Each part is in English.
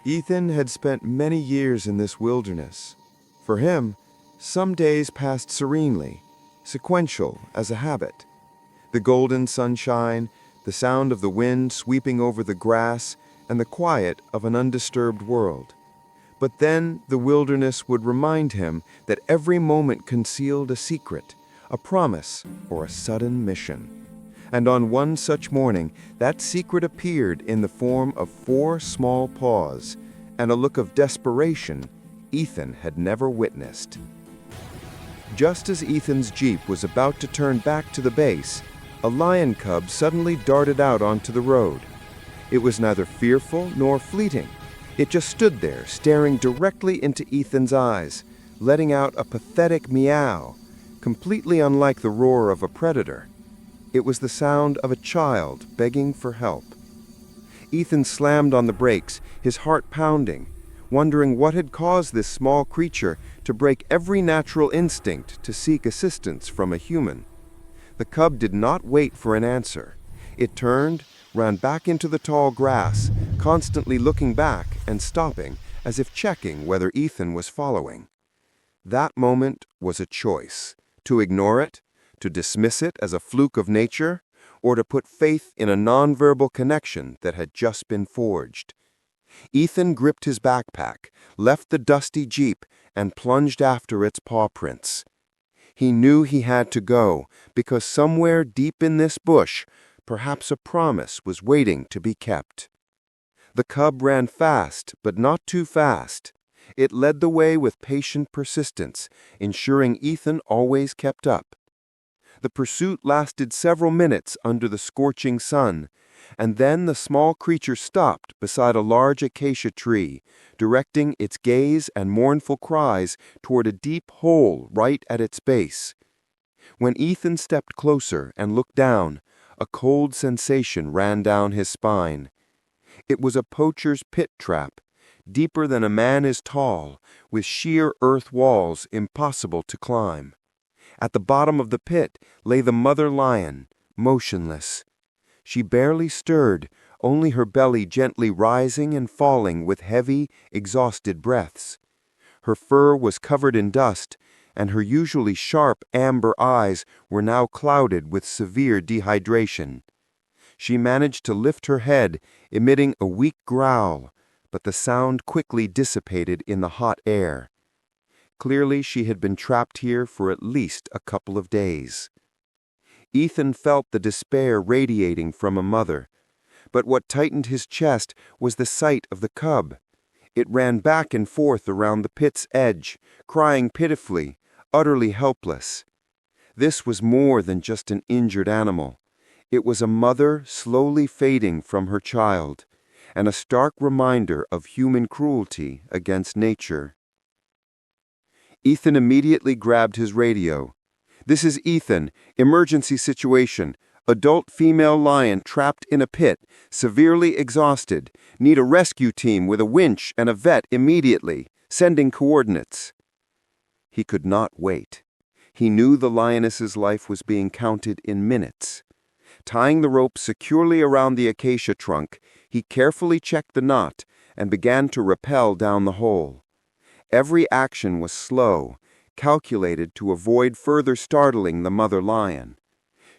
Ethan had spent many years in this wilderness. For him, some days passed serenely, sequential as a habit. The golden sunshine, the sound of the wind sweeping over the grass, and the quiet of an undisturbed world. But then the wilderness would remind him that every moment concealed a secret, a promise, or a sudden mission. And on one such morning, that secret appeared in the form of 4 small paws and a look of desperation Ethan had never witnessed. Just as Ethan's jeep was about to turn back to the base, a lion cub suddenly darted out onto the road. It was neither fearful nor fleeting. It just stood there, staring directly into Ethan's eyes, letting out a pathetic meow, completely unlike the roar of a predator. It was the sound of a child begging for help. Ethan slammed on the brakes, his heart pounding, wondering what had caused this small creature to break every natural instinct to seek assistance from a human. The cub did not wait for an answer. It turned, ran back into the tall grass, constantly looking back and stopping, as if checking whether Ethan was following. That moment was a choice: to ignore it, to dismiss it as a fluke of nature, or to put faith in a nonverbal connection that had just been forged. Ethan gripped his backpack, left the dusty jeep, and plunged after its paw prints. He knew he had to go, because somewhere deep in this bush, perhaps a promise was waiting to be kept. The cub ran fast, but not too fast. It led the way with patient persistence, ensuring Ethan always kept up. The pursuit lasted several minutes under the scorching sun, and then the small creature stopped beside a large acacia tree, directing its gaze and mournful cries toward a deep hole right at its base. When Ethan stepped closer and looked down, a cold sensation ran down his spine. It was a poacher's pit trap, deeper than a man is tall, with sheer earth walls impossible to climb. At the bottom of the pit lay the mother lion, motionless. She barely stirred, only her belly gently rising and falling with heavy, exhausted breaths. Her fur was covered in dust, and her usually sharp amber eyes were now clouded with severe dehydration. She managed to lift her head, emitting a weak growl, but the sound quickly dissipated in the hot air. Clearly, she had been trapped here for at least a couple of days. Ethan felt the despair radiating from a mother, but what tightened his chest was the sight of the cub. It ran back and forth around the pit's edge, crying pitifully, utterly helpless. This was more than just an injured animal. It was a mother slowly fading from her child, and a stark reminder of human cruelty against nature. Ethan immediately grabbed his radio. "This is Ethan. Emergency situation. Adult female lion trapped in a pit, severely exhausted. Need a rescue team with a winch and a vet immediately. Sending coordinates." He could not wait. He knew the lioness's life was being counted in minutes. Tying the rope securely around the acacia trunk, he carefully checked the knot and began to rappel down the hole. Every action was slow, calculated to avoid further startling the mother lion.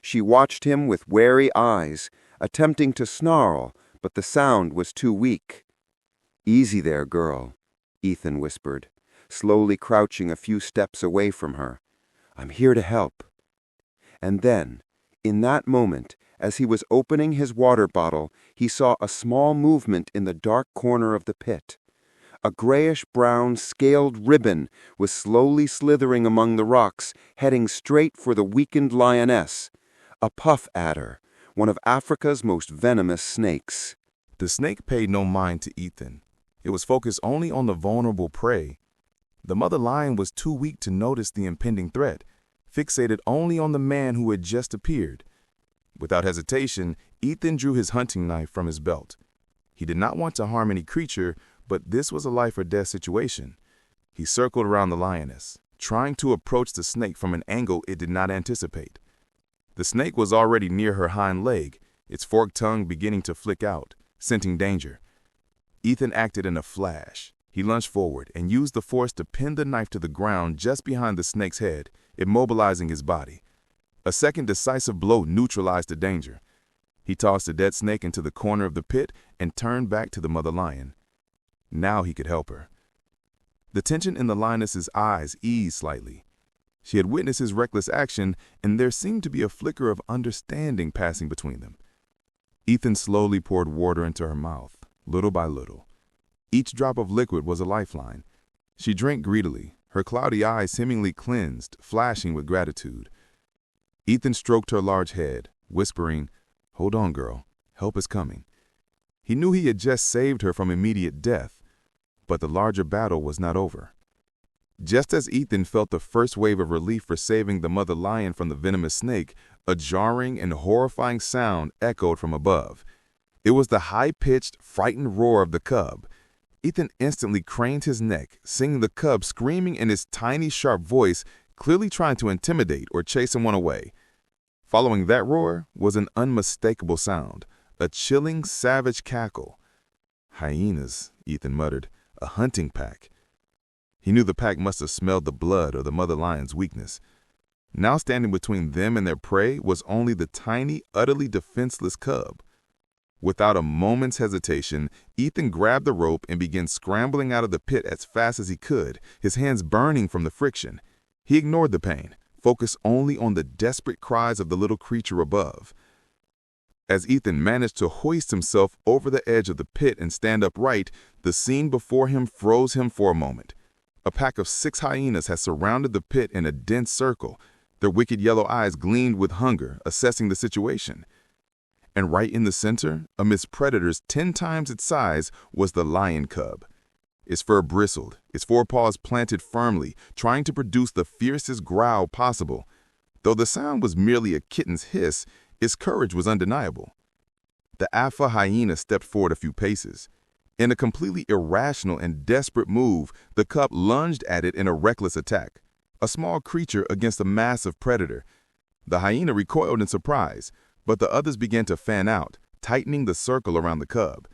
She watched him with wary eyes, attempting to snarl, but the sound was too weak. "Easy there, girl," Ethan whispered, slowly crouching a few steps away from her. "I'm here to help." And then, in that moment, as he was opening his water bottle, he saw a small movement in the dark corner of the pit. A grayish-brown scaled ribbon was slowly slithering among the rocks, heading straight for the weakened lioness. A puff adder, one of Africa's most venomous snakes. The snake paid no mind to Ethan. It was focused only on the vulnerable prey. The mother lion was too weak to notice the impending threat, fixated only on the man who had just appeared. Without hesitation, Ethan drew his hunting knife from his belt. He did not want to harm any creature, but this was a life-or-death situation. He circled around the lioness, trying to approach the snake from an angle it did not anticipate. The snake was already near her hind leg, its forked tongue beginning to flick out, scenting danger. Ethan acted in a flash. He lunged forward and used the force to pin the knife to the ground just behind the snake's head, immobilizing his body. A second decisive blow neutralized the danger. He tossed the dead snake into the corner of the pit and turned back to the mother lion. Now he could help her. The tension in the lioness's eyes eased slightly. She had witnessed his reckless action, and there seemed to be a flicker of understanding passing between them. Ethan slowly poured water into her mouth, little by little. Each drop of liquid was a lifeline. She drank greedily, her cloudy eyes seemingly cleansed, flashing with gratitude. Ethan stroked her large head, whispering, "Hold on, girl. Help is coming." He knew he had just saved her from immediate death, but the larger battle was not over. Just as Ethan felt the first wave of relief for saving the mother lion from the venomous snake, a jarring and horrifying sound echoed from above. It was the high-pitched, frightened roar of the cub. Ethan instantly craned his neck, seeing the cub screaming in his tiny, sharp voice, clearly trying to intimidate or chase someone away. Following that roar was an unmistakable sound, a chilling, savage cackle. "Hyenas," Ethan muttered, "a hunting pack." He knew the pack must have smelled the blood or the mother lion's weakness. Now standing between them and their prey was only the tiny, utterly defenseless cub. Without a moment's hesitation, Ethan grabbed the rope and began scrambling out of the pit as fast as he could, his hands burning from the friction. He ignored the pain, focused only on the desperate cries of the little creature above. As Ethan managed to hoist himself over the edge of the pit and stand upright, the scene before him froze him for a moment. A pack of 6 hyenas had surrounded the pit in a dense circle. Their wicked yellow eyes gleamed with hunger, assessing the situation. And right in the center, amidst predators 10 times its size, was the lion cub. Its fur bristled, its forepaws planted firmly, trying to produce the fiercest growl possible. Though the sound was merely a kitten's hiss, its courage was undeniable. The alpha hyena stepped forward a few paces. In a completely irrational and desperate move, the cub lunged at it in a reckless attack, a small creature against a massive predator. The hyena recoiled in surprise, but the others began to fan out, tightening the circle around the cub.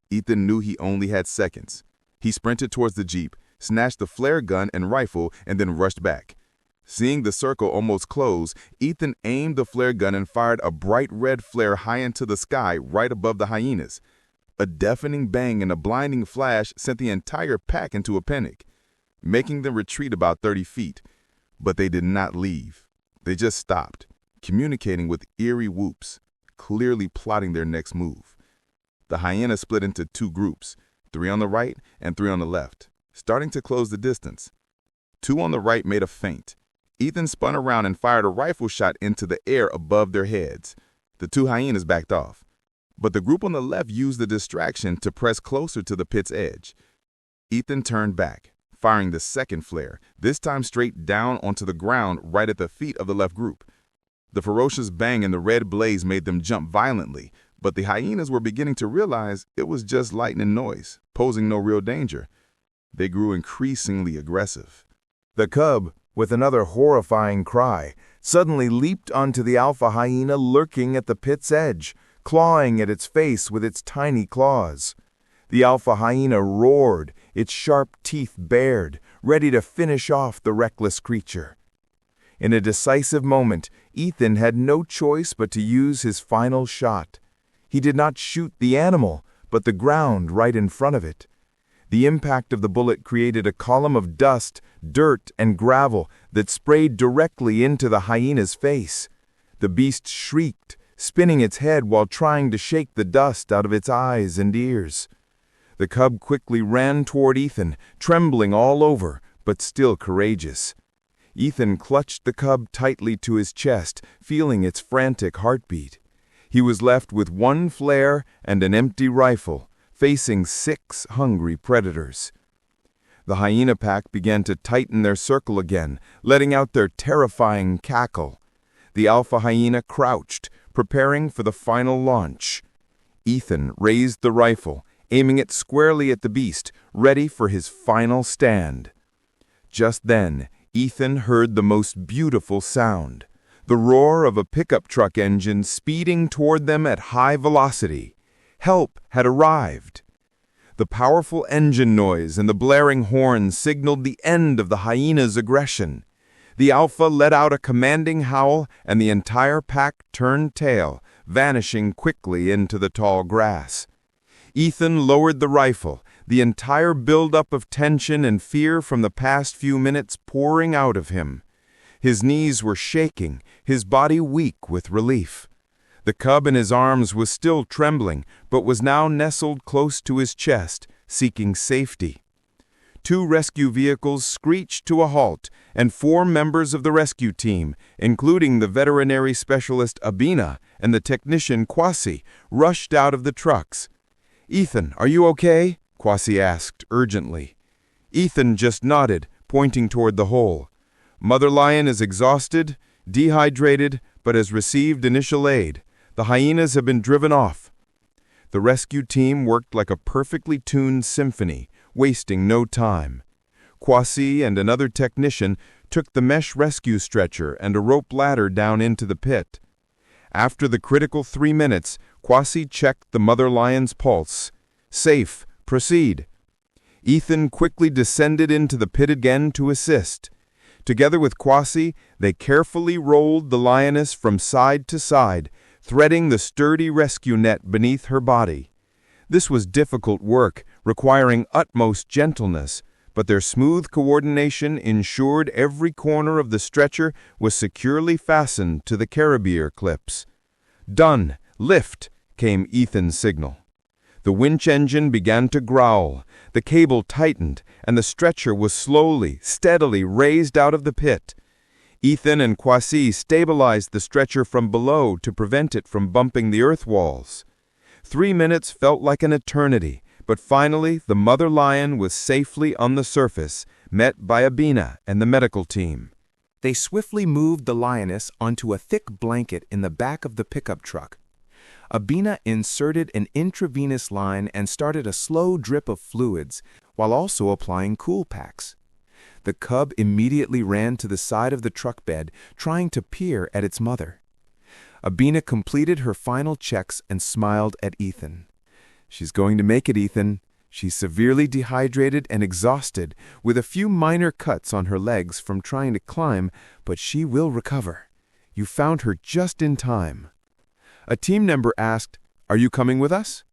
Ethan knew he only had seconds. He sprinted towards the jeep, snatched the flare gun and rifle, and then rushed back. Seeing the circle almost close, Ethan aimed the flare gun and fired a bright red flare high into the sky right above the hyenas. A deafening bang and a blinding flash sent the entire pack into a panic, making them retreat about 30 feet. But they did not leave. They just stopped, communicating with eerie whoops, clearly plotting their next move. The hyenas split into 2 groups, 3 on the right and 3 on the left, starting to close the distance. 2 on the right made a feint. Ethan spun around and fired a rifle shot into the air above their heads. The 2 hyenas backed off, but the group on the left used the distraction to press closer to the pit's edge. Ethan turned back, firing the second flare, this time straight down onto the ground right at the feet of the left group. The ferocious bang and the red blaze made them jump violently, but the hyenas were beginning to realize it was just lightning noise, posing no real danger. They grew increasingly aggressive. The cub, with another horrifying cry, suddenly leaped onto the alpha hyena lurking at the pit's edge, clawing at its face with its tiny claws. The alpha hyena roared, its sharp teeth bared, ready to finish off the reckless creature. In a decisive moment, Ethan had no choice but to use his final shot. He did not shoot the animal, but the ground right in front of it. The impact of the bullet created a column of dust, dirt, and gravel that sprayed directly into the hyena's face. The beast shrieked, spinning its head while trying to shake the dust out of its eyes and ears. The cub quickly ran toward Ethan, trembling all over, but still courageous. Ethan clutched the cub tightly to his chest, feeling its frantic heartbeat. He was left with 1 flare and an empty rifle, facing 6 hungry predators. The hyena pack began to tighten their circle again, letting out their terrifying cackle. The alpha hyena crouched, preparing for the final launch. Ethan raised the rifle, aiming it squarely at the beast, ready for his final stand. Just then, Ethan heard the most beautiful sound, the roar of a pickup truck engine speeding toward them at high velocity. Help had arrived. The powerful engine noise and the blaring horn signaled the end of the hyena's aggression. The alpha let out a commanding howl, and the entire pack turned tail, vanishing quickly into the tall grass. Ethan lowered the rifle, the entire buildup of tension and fear from the past few minutes pouring out of him. His knees were shaking, his body weak with relief. The cub in his arms was still trembling, but was now nestled close to his chest, seeking safety. 2 rescue vehicles screeched to a halt, and 4 members of the rescue team, including the veterinary specialist Abina and the technician Kwasi, rushed out of the trucks. "Ethan, are you okay?" Kwasi asked urgently. Ethan just nodded, pointing toward the hole. "Mother lion is exhausted, dehydrated, but has received initial aid. The hyenas have been driven off." The rescue team worked like a perfectly tuned symphony, wasting no time. Kwasi and another technician took the mesh rescue stretcher and a rope ladder down into the pit. After the critical 3 minutes, Kwasi checked the mother lion's pulse. "Safe. Proceed." Ethan quickly descended into the pit again to assist. Together with Kwasi, they carefully rolled the lioness from side to side, threading the sturdy rescue net beneath her body. This was difficult work, requiring utmost gentleness, but their smooth coordination ensured every corner of the stretcher was securely fastened to the carabiner clips. "Done! Lift!" came Ethan's signal. The winch engine began to growl, the cable tightened, and the stretcher was slowly, steadily raised out of the pit. Ethan and Kwasi stabilized the stretcher from below to prevent it from bumping the earth walls. 3 minutes felt like an eternity, but finally the mother lion was safely on the surface, met by Abina and the medical team. They swiftly moved the lioness onto a thick blanket in the back of the pickup truck. Abina inserted an intravenous line and started a slow drip of fluids, while also applying cool packs. The cub immediately ran to the side of the truck bed, trying to peer at its mother. Abina completed her final checks and smiled at Ethan. "She's going to make it, Ethan. She's severely dehydrated and exhausted, with a few minor cuts on her legs from trying to climb, but she will recover. You found her just in time." A team member asked, "Are you coming with us?"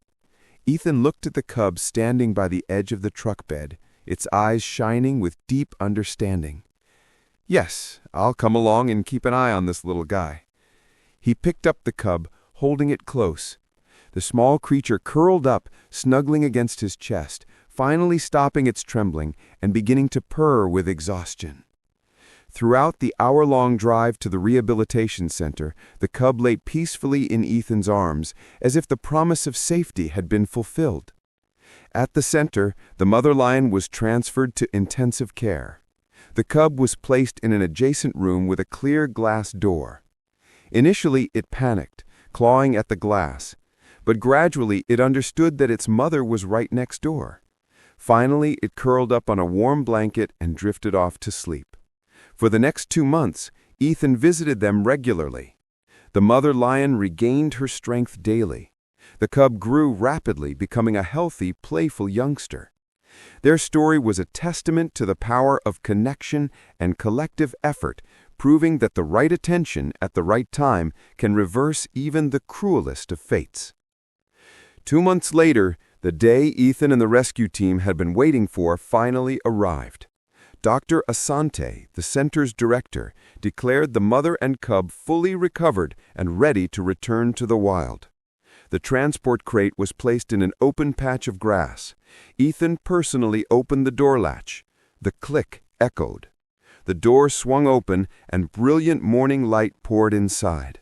Ethan looked at the cub standing by the edge of the truck bed, its eyes shining with deep understanding. "Yes, I'll come along and keep an eye on this little guy." He picked up the cub, holding it close. The small creature curled up, snuggling against his chest, finally stopping its trembling and beginning to purr with exhaustion. Throughout the hour-long drive to the rehabilitation center, the cub lay peacefully in Ethan's arms, as if the promise of safety had been fulfilled. At the center, the mother lion was transferred to intensive care. The cub was placed in an adjacent room with a clear glass door. Initially, it panicked, clawing at the glass, but gradually it understood that its mother was right next door. Finally, it curled up on a warm blanket and drifted off to sleep. For the next 2 months, Ethan visited them regularly. The mother lion regained her strength daily. The cub grew rapidly, becoming a healthy, playful youngster. Their story was a testament to the power of connection and collective effort, proving that the right attention at the right time can reverse even the cruelest of fates. 2 months later, the day Ethan and the rescue team had been waiting for finally arrived. Dr. Asante, the center's director, declared the mother and cub fully recovered and ready to return to the wild. The transport crate was placed in an open patch of grass. Ethan personally opened the door latch. The click echoed. The door swung open and brilliant morning light poured inside.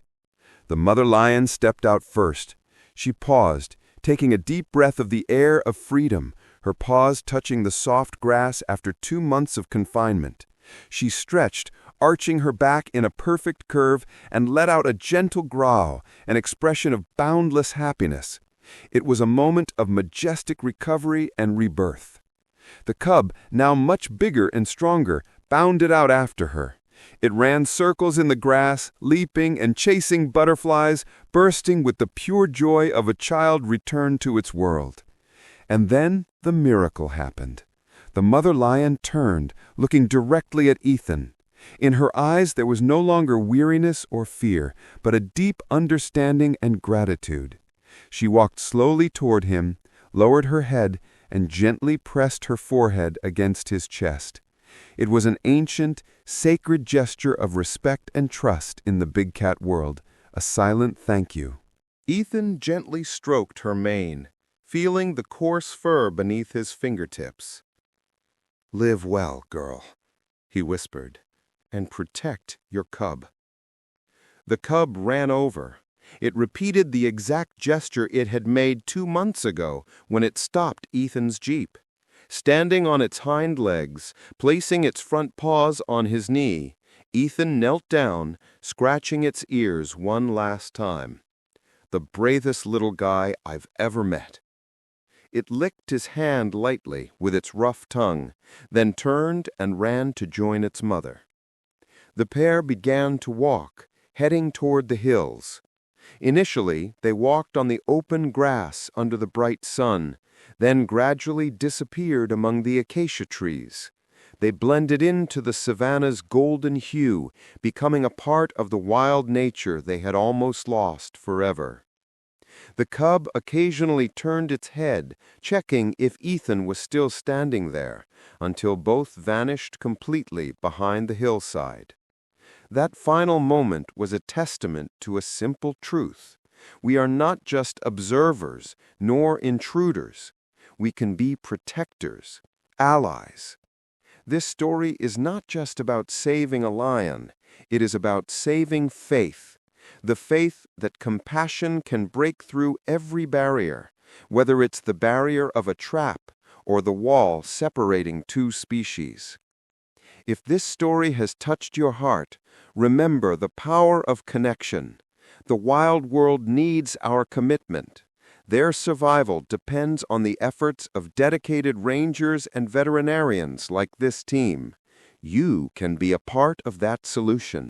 The mother lion stepped out first. She paused, taking a deep breath of the air of freedom, her paws touching the soft grass after 2 months of confinement. She stretched, arching her back in a perfect curve, and let out a gentle growl, an expression of boundless happiness. It was a moment of majestic recovery and rebirth. The cub, now much bigger and stronger, bounded out after her. It ran circles in the grass, leaping and chasing butterflies, bursting with the pure joy of a child returned to its world. And then the miracle happened. The mother lion turned, looking directly at Ethan. In her eyes there was no longer weariness or fear, but a deep understanding and gratitude. She walked slowly toward him, lowered her head, and gently pressed her forehead against his chest. It was an ancient, sacred gesture of respect and trust in the big cat world, a silent thank you. Ethan gently stroked her mane, feeling the coarse fur beneath his fingertips. "Live well, girl," he whispered, "and protect your cub." The cub ran over. It repeated the exact gesture it had made 2 months ago when it stopped Ethan's Jeep. Standing on its hind legs, placing its front paws on his knee, Ethan knelt down, scratching its ears one last time. The bravest little guy I've ever met. It licked his hand lightly with its rough tongue, then turned and ran to join its mother. The pair began to walk, heading toward the hills. Initially, they walked on the open grass under the bright sun, then gradually disappeared among the acacia trees. They blended into the savanna's golden hue, becoming a part of the wild nature they had almost lost forever. The cub occasionally turned its head, checking if Ethan was still standing there, until both vanished completely behind the hillside. That final moment was a testament to a simple truth. We are not just observers, nor intruders. We can be protectors, allies. This story is not just about saving a lion. It is about saving faith. The faith that compassion can break through every barrier, whether it's the barrier of a trap or the wall separating two species. If this story has touched your heart, remember the power of connection. The wild world needs our commitment. Their survival depends on the efforts of dedicated rangers and veterinarians like this team. You can be a part of that solution.